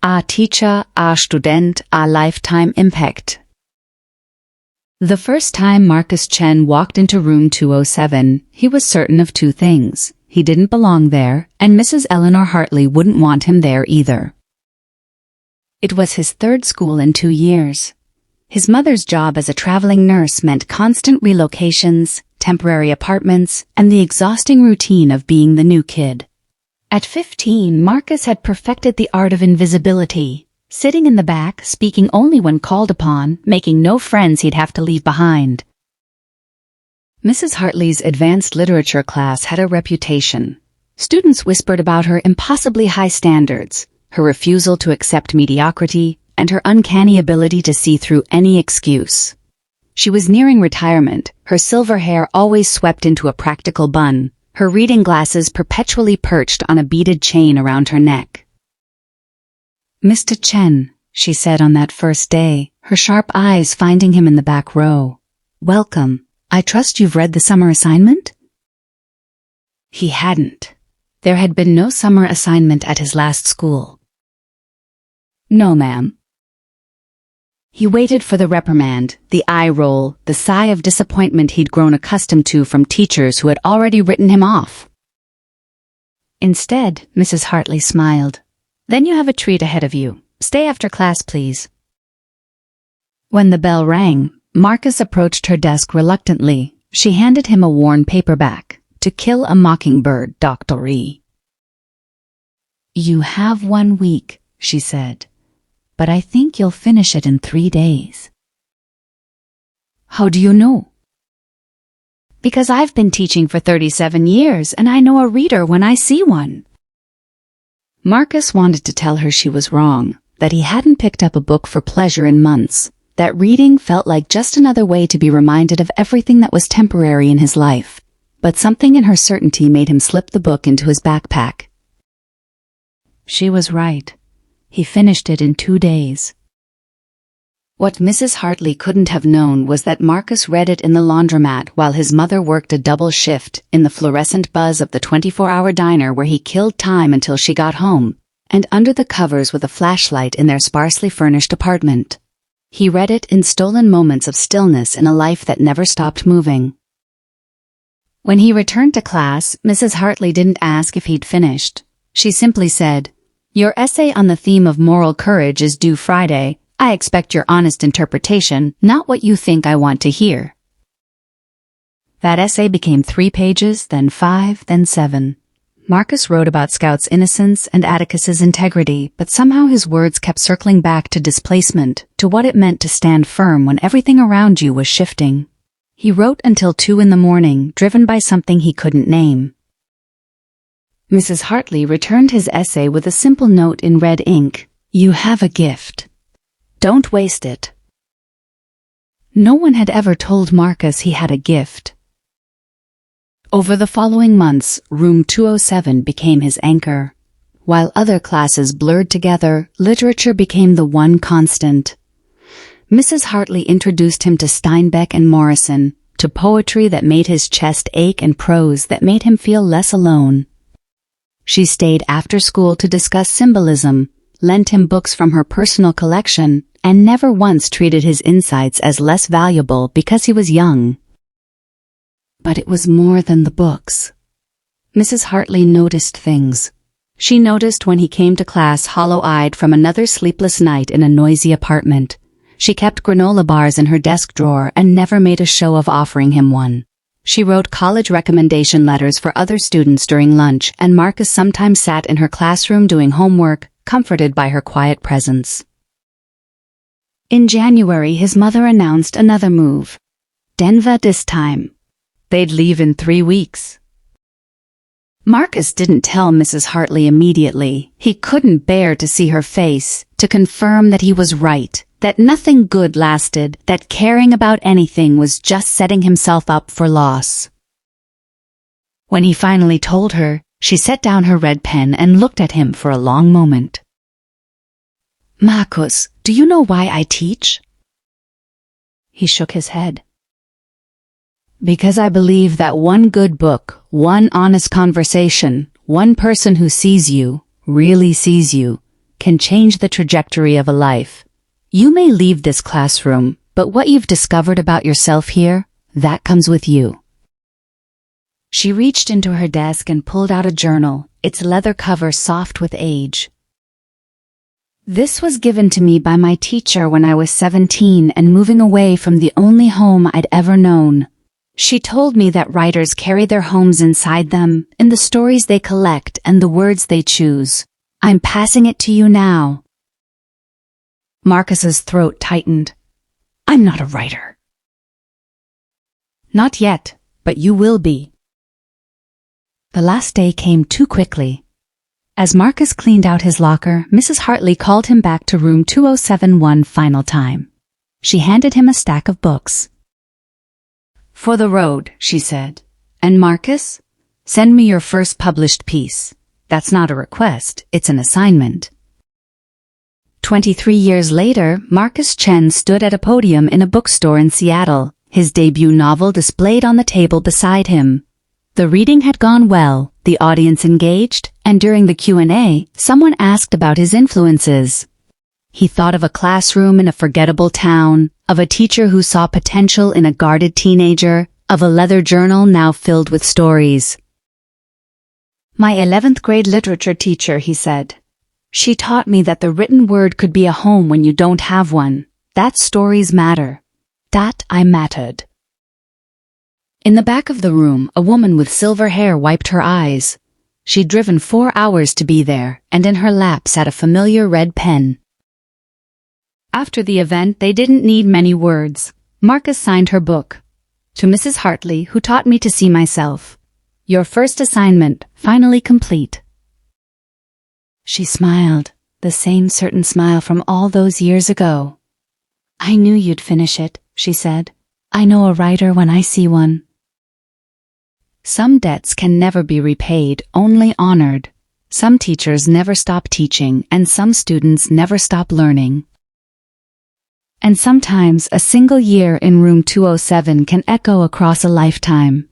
a teacher, a student, a lifetime impact. The first time Marcus Chen walked into room 207, he was certain of two things. He didn't belong there, and Mrs. Eleanor Hartley wouldn't want him there either. It was his third school in 2 years. His mother's job as a traveling nurse meant constant relocations, temporary apartments, and the exhausting routine of being the new kid. At 15, Marcus had perfected the art of invisibility, sitting in the back, speaking only when called upon, making no friends he'd have to leave behind. Mrs. Hartley's advanced literature class had a reputation. Students whispered about her impossibly high standards, her refusal to accept mediocrity, and her uncanny ability to see through any excuse. She was nearing retirement, her silver hair always swept into a practical bun, her reading glasses perpetually perched on a beaded chain around her neck. "Mr. Chen," she said on that first day, her sharp eyes finding him in the back row. "Welcome. I trust you've read the summer assignment?" He hadn't. There had been no summer assignment at his last school. "No, ma'am." He waited for the reprimand, the eye roll, the sigh of disappointment he'd grown accustomed to from teachers who had already written him off. Instead, Mrs. Hartley smiled. "Then you have a treat ahead of you. Stay after class, please." When the bell rang, Marcus approached her desk reluctantly. She handed him a worn paperback, To Kill a Mockingbird, Dr. E. "You have 1 week," she said. "But I think you'll finish it in 3 days. "How do you know?" "Because I've been teaching for 37 years and I know a reader when I see one." Marcus wanted to tell her she was wrong, that he hadn't picked up a book for pleasure in months, that reading felt like just another way to be reminded of everything that was temporary in his life, but something in her certainty made him slip the book into his backpack. She was right. He finished it in 2 days. What Mrs. Hartley couldn't have known was that Marcus read it in the laundromat while his mother worked a double shift in the fluorescent buzz of the 24-hour diner where he killed time until she got home, and under the covers with a flashlight in their sparsely furnished apartment. He read it in stolen moments of stillness in a life that never stopped moving. When he returned to class, Mrs. Hartley didn't ask if he'd finished. She simply said, "Your essay on the theme of moral courage is due Friday. I expect your honest interpretation, not what you think I want to hear." That essay became 3 pages, then 5, then 7. Marcus wrote about Scout's innocence and Atticus's integrity, but somehow his words kept circling back to displacement, to what it meant to stand firm when everything around you was shifting. He wrote until 2 in the morning, driven by something he couldn't name. Mrs. Hartley returned his essay with a simple note in red ink. "You have a gift. Don't waste it." No one had ever told Marcus he had a gift. Over the following months, room 207 became his anchor. While other classes blurred together, literature became the one constant. Mrs. Hartley introduced him to Steinbeck and Morrison, to poetry that made his chest ache and prose that made him feel less alone. She stayed after school to discuss symbolism, lent him books from her personal collection, and never once treated his insights as less valuable because he was young. But it was more than the books. Mrs. Hartley noticed things. She noticed when he came to class hollow-eyed from another sleepless night in a noisy apartment. She kept granola bars in her desk drawer and never made a show of offering him one. She wrote college recommendation letters for other students during lunch, and Marcus sometimes sat in her classroom doing homework, comforted by her quiet presence. In January, his mother announced another move. Denver this time. They'd leave in 3 weeks. Marcus didn't tell Mrs. Hartley immediately. He couldn't bear to see her face, to confirm that he was right, that nothing good lasted, that caring about anything was just setting himself up for loss. When he finally told her, she set down her red pen and looked at him for a long moment. "Marcus, do you know why I teach?" He shook his head. "Because I believe that one good book, one honest conversation, one person who sees you, really sees you, can change the trajectory of a life. You may leave this classroom, but what you've discovered about yourself here, that comes with you. She reached into her desk and pulled out a journal, its leather cover soft with age. This was given to me by my teacher when I was 17 and moving away from the only home I'd ever known. She told me that writers carry their homes inside them, in the stories they collect and the words they choose. I'm passing it to you now. Marcus's throat tightened. I'm not a writer. Not yet, but you will be. The last day came too quickly. As Marcus cleaned out his locker, Mrs. Hartley called him back to room 207 one final time. She handed him a stack of books. For the road, she said. And Marcus, send me your first published piece. That's not a request, it's an assignment. 23 years later, Marcus Chen stood at a podium in a bookstore in Seattle, his debut novel displayed on the table beside him. The reading had gone well, the audience engaged, and during the Q&A, someone asked about his influences. He thought of a classroom in a forgettable town, of a teacher who saw potential in a guarded teenager, of a leather journal now filled with stories. My 11th grade literature teacher, he said. She taught me that the written word could be a home when you don't have one. That stories matter. That I mattered. In the back of the room, a woman with silver hair wiped her eyes. She'd driven 4 hours to be there, and in her lap sat a familiar red pen. After the event, they didn't need many words. Marcus signed her book. To Mrs. Hartley, who taught me to see myself. Your first assignment, finally complete. She smiled, the same certain smile from all those years ago. I knew you'd finish it, she said. I know a writer when I see one. Some debts can never be repaid, only honored. Some teachers never stop teaching, and some students never stop learning. And sometimes a single year in room 207 can echo across a lifetime.